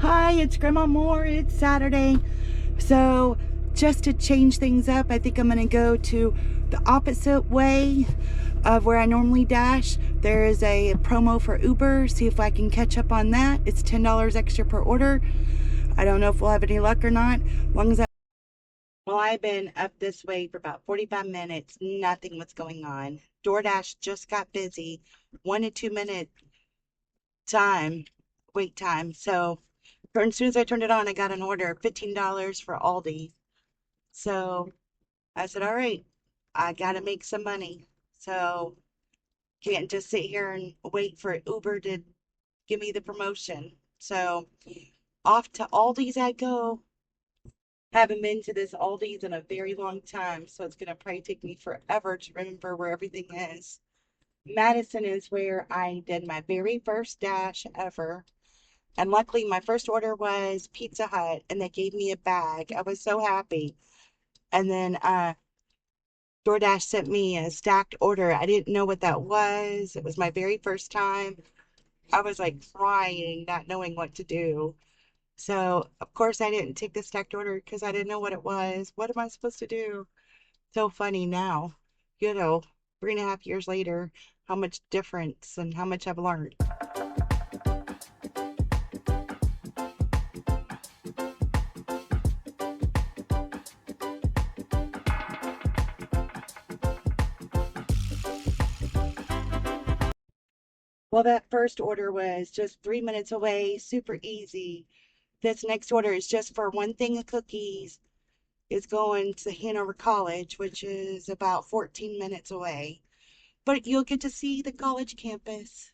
Hi, it's Grandma Moore. It's Saturday. So, just to change things up, I think I'm going to go to the opposite way of where I normally dash. There is a promo for Uber. See if I can catch up on that. It's $10 extra per order. I don't know if we'll have any luck or not. Well, I've been up this way for about 45 minutes. Nothing was going on. DoorDash just got busy. 1 to 2 minute wait time. So, as soon as I turned it on, I got an order, $15 for Aldi. So I said, all right, I got to make some money. So can't just sit here and wait for Uber to give me the promotion. So off to Aldi's I go. Haven't been to this Aldi's in a very long time, so it's going to probably take me forever to remember where everything is. Madison is where I did my very first dash ever. And luckily, my first order was Pizza Hut, and they gave me a bag. I was so happy. And then DoorDash sent me a stacked order. I didn't know what that was. It was my very first time. I was like crying, not knowing what to do. So, of course, I didn't take the stacked order because I didn't know what it was. What am I supposed to do? So funny now, 3.5 years later, how much difference and how much I've learned. Well, that first order was just 3 minutes away, super easy. This next order is just for one thing of cookies. It's going to Hanover College, which is about 14 minutes away. But you'll get to see the college campus.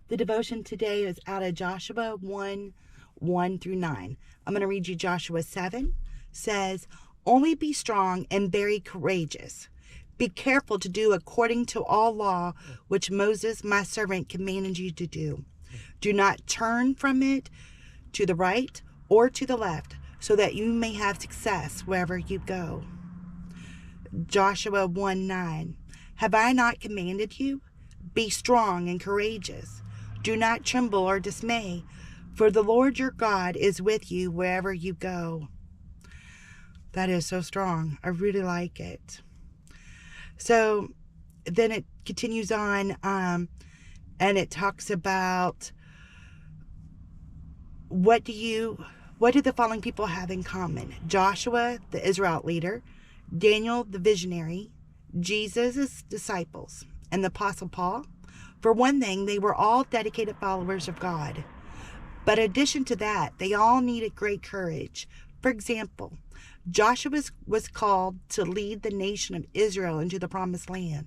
The devotion today is out of Joshua 1:1-9. I'm going to read you Joshua 7. Says, only be strong and very courageous. Be careful to do according to all law which Moses, my servant, commanded you to do. Do not turn from it to the right or to the left, so that you may have success wherever you go. Joshua 1:9. Have I not commanded you? Be strong and courageous. Do not tremble or dismay, for the Lord your God is with you wherever you go. That is so strong. I really like it. So then it continues on, and it talks about what do the following people have in common? Joshua, the Israelite leader, Daniel, the visionary, Jesus' disciples, and the Apostle Paul. For one thing, they were all dedicated followers of God. But in addition to that, they all needed great courage. For example, Joshua was called to lead the nation of Israel into the promised land.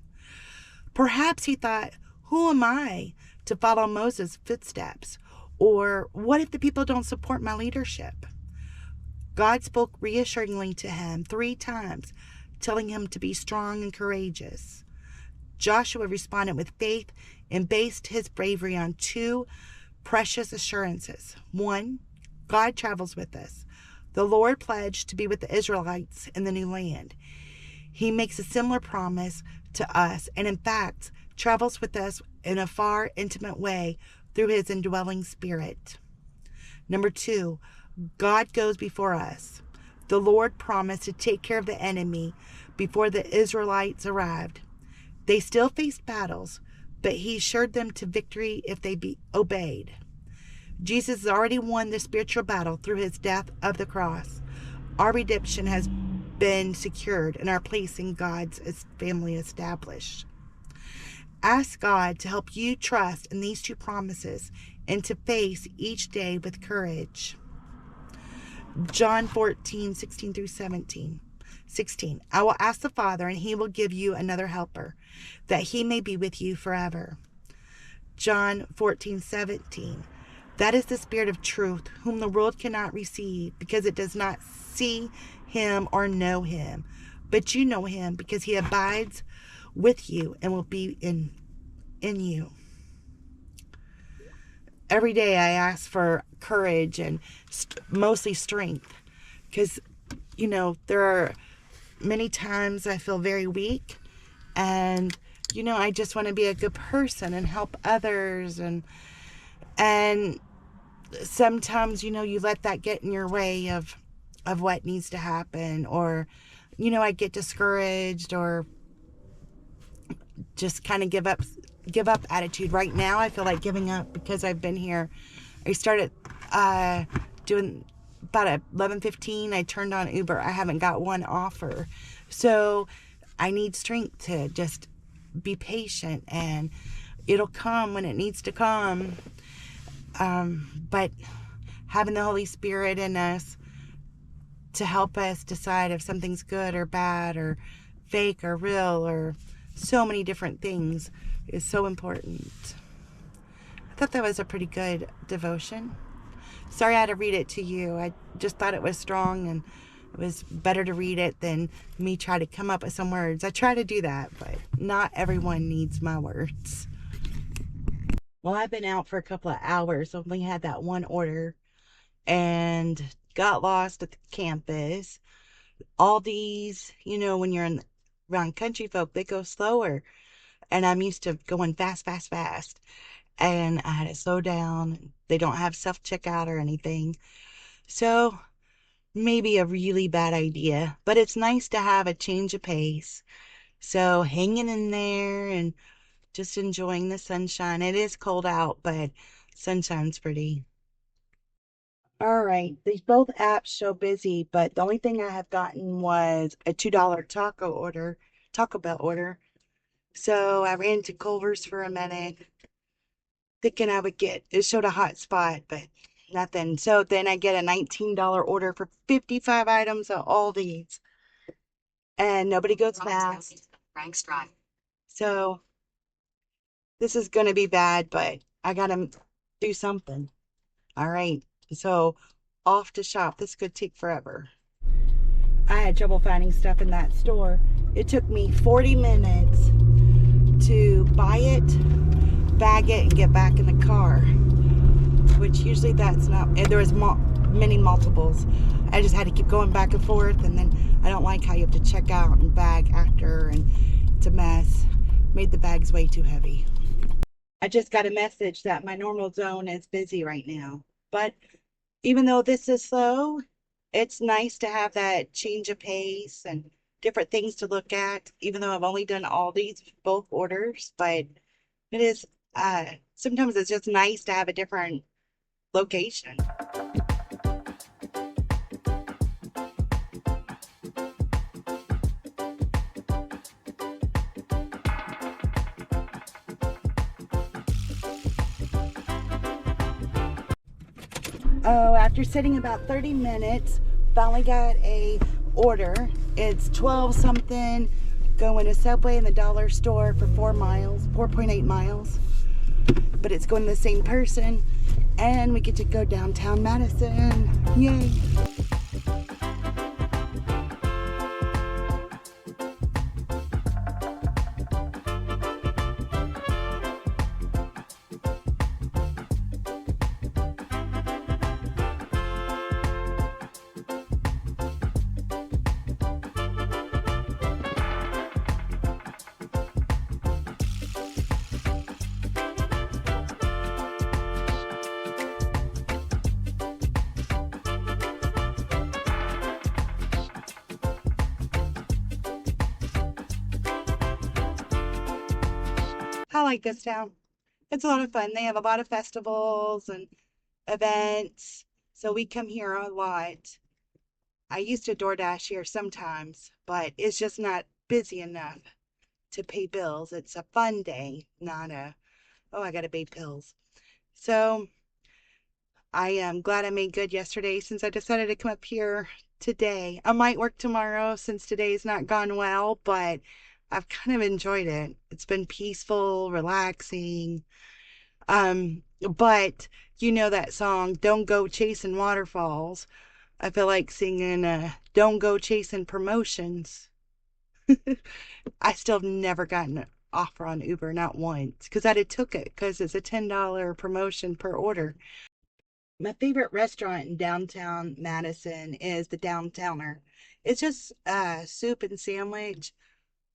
Perhaps he thought, who am I to follow Moses' footsteps? Or what if the people don't support my leadership? God spoke reassuringly to him 3 times, telling him to be strong and courageous. Joshua responded with faith and based his bravery on 2 precious assurances. 1, God travels with us. The Lord pledged to be with the Israelites in the new land. He makes a similar promise to us and, in fact, travels with us in a far, intimate way through his indwelling spirit. Number 2, God goes before us. The Lord promised to take care of the enemy before the Israelites arrived. They still faced battles, but he assured them to victory if they be obeyed. Jesus has already won the spiritual battle through his death of the cross. Our redemption has been secured and our place in God's family established. Ask God to help you trust in these 2 promises and to face each day with courage. John 14:16-17. 16. I will ask the Father, and he will give you another helper, that he may be with you forever. John 14:17. That is the Spirit of truth, whom the world cannot receive, because it does not see him or know him. But you know him, because he abides with you and will be in you. Every day I ask for courage and mostly strength, because, there are many times I feel very weak, and I just want to be a good person and help others, and sometimes you let that get in your way of what needs to happen, or I get discouraged, or just kind of give up attitude. Right now I feel like giving up because I've been here. I started doing about 11:15. I turned on Uber. I haven't got one offer, so I need strength to just be patient, and it'll come when it needs to come. But having the Holy Spirit in us to help us decide if something's good or bad or fake or real or so many different things is so important. I thought that was a pretty good devotion. Sorry I had to read it to you. I just thought it was strong, and it was better to read it than me try to come up with some words. I try to do that, but not everyone needs my words. Well, I've been out for a couple of hours. Only had that one order and got lost at the campus. All these, when you're around country folk, they go slower. And I'm used to going fast, fast, fast. And I had to slow down. They don't have self-checkout or anything. So maybe a really bad idea. But it's nice to have a change of pace. So hanging in there and just enjoying the sunshine. It is cold out, but sunshine's pretty. All right, these both apps show busy, but the only thing I have gotten was a $2 Taco Bell order. So I ran to Culver's for a minute, thinking I would get, it showed a hot spot, but nothing. So then I get a $19 order for 55 items of all these, and nobody goes fast. So this is going to be bad, but I got to do something. All right, so off to shop. This could take forever. I had trouble finding stuff in that store. It took me 40 minutes to buy it, bag it, and get back in the car, which usually that's not, and there was many multiples. I just had to keep going back and forth, and then I don't like how you have to check out and bag after, and it's a mess. Made the bags way too heavy. I just got a message that my normal zone is busy right now, but even though this is slow, it's nice to have that change of pace and different things to look at, even though I've only done all these bulk orders, but it is, sometimes it's just nice to have a different location. Oh, after sitting about 30 minutes, finally got a order. It's 12 something, going to Subway and the dollar store for 4.8 miles. But it's going to the same person, and we get to go downtown Madison. Yay! I like this town. It's a lot of fun. They have a lot of festivals and events, so we come here a lot. I used to DoorDash here sometimes, but it's just not busy enough to pay bills. It's a fun day, not oh, I gotta pay bills. So I am glad I made good yesterday since I decided to come up here today. I might work tomorrow since today's not gone well, but I've kind of enjoyed it. It's been peaceful, relaxing. But that song, Don't Go Chasing Waterfalls. I feel like singing Don't Go Chasing Promotions. I still have never gotten an offer on Uber, not once, because I'd have took it because it's a $10 promotion per order. My favorite restaurant in downtown Madison is the Downtowner. It's just soup and sandwich,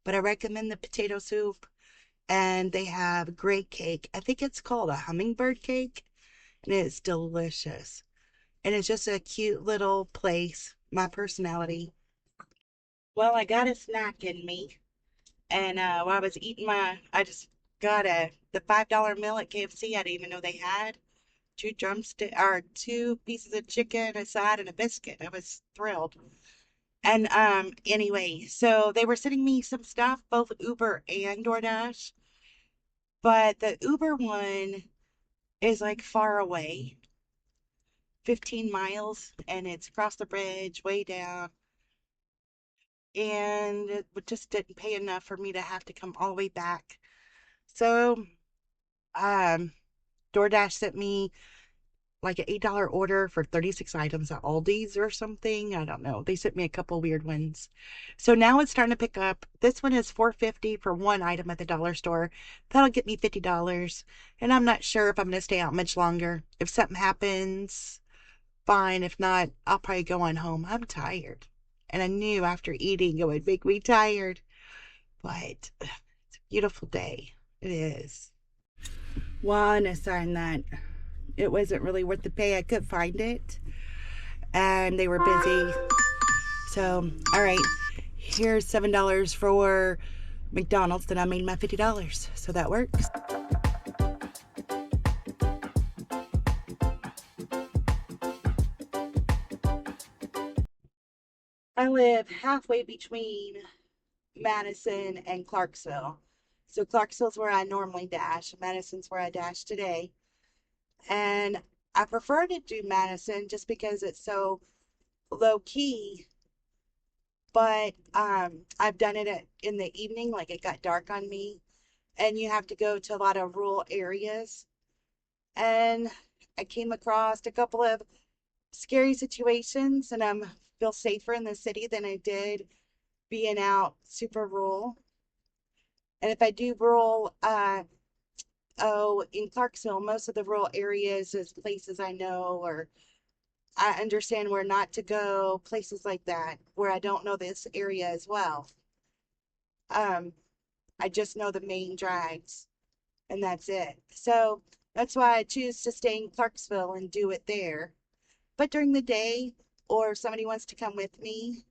but I recommend the potato soup. And they have great cake. I think it's called a hummingbird cake, and it's delicious. And it's just a cute little place. My personality. Well, I got a snack in me, and while I was eating I just got the $5 meal at KFC. I didn't even know they had two pieces of chicken, a side, and a biscuit. I was thrilled. And anyway, so they were sending me some stuff, both Uber and DoorDash, but the Uber one is like far away, 15 miles, and it's across the bridge, way down, and it just didn't pay enough for me to have to come all the way back. So, um, DoorDash sent me like an $8 order for 36 items at Aldi's or something. I don't know. They sent me a couple weird ones. So now it's starting to pick up. This one is $4.50 for one item at the dollar store. That'll get me $50. And I'm not sure if I'm going to stay out much longer. If something happens, fine. If not, I'll probably go on home. I'm tired. And I knew after eating it would make me tired. But it's a beautiful day. It is. One, a sign that it wasn't really worth the pay. I couldn't find it. And they were busy. So, all right. Here's $7 for McDonald's. Then I made my $50. So that works. I live halfway between Madison and Clarksville. So Clarksville's where I normally dash. Madison's where I dash today. And I prefer to do Madison just because it's so low key. But I've done it in the evening, like it got dark on me, and you have to go to a lot of rural areas. And I came across a couple of scary situations, and I feel safer in the city than I did being out super rural. And if I do rural, in Clarksville, most of the rural areas is places I know, or I understand where not to go, places like that, where I don't know this area as well. Um, I just know the main drags, and that's it. So that's why I choose to stay in Clarksville and do it there. But during the day, or if somebody wants to come with me,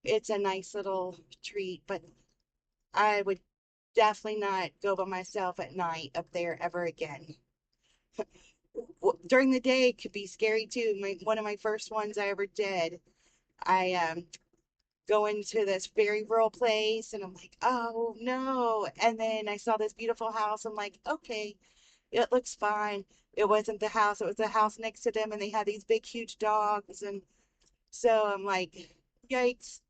it's a nice little treat. But I would definitely not go by myself at night up there ever again. During the day, it could be scary too. One of my first ones I ever did, I go into this very rural place and I'm like, oh no. And then I saw this beautiful house. I'm like, okay, it looks fine. It wasn't the house, it was the house next to them, and they had these big, huge dogs. And so I'm like, yikes.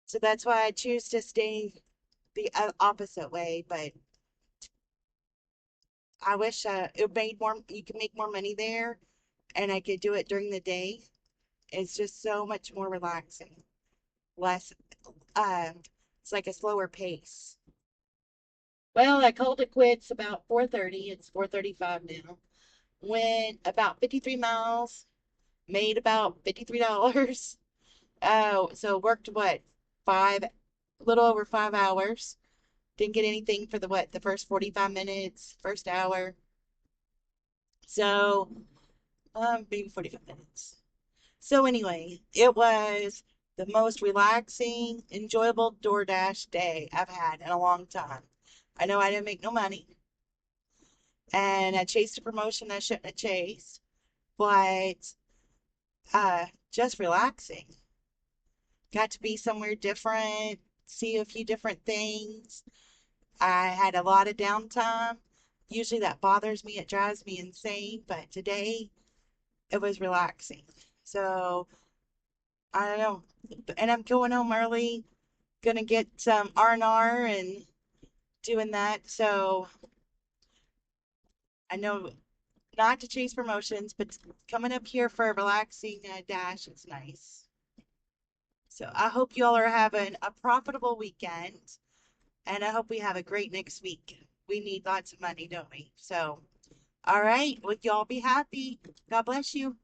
So that's why I choose to stay the opposite way. But I wish it made more, you could make more money there and I could do it during the day. It's just so much more relaxing. Less, it's like a slower pace. Well, I called it quits about 4:30. It's 4:35 now. Went about 53 miles, made about $53. So worked what, a little over 5 hours. Didn't get anything for the first 45 minutes, first hour. So, maybe 45 minutes. So anyway, it was the most relaxing, enjoyable DoorDash day I've had in a long time. I know I didn't make no money, and I chased a promotion I shouldn't have chased, but just relaxing. Got to be somewhere different, see a few different things. I had a lot of downtime. Usually that bothers me, it drives me insane, but today it was relaxing. So I don't know. And I'm going home early, gonna get some R&R and doing that. So I know not to chase promotions, but coming up here for a relaxing dash is nice. So I hope y'all are having a profitable weekend, and I hope we have a great next week. We need lots of money, don't we? So, all right, would y'all be happy? God bless you.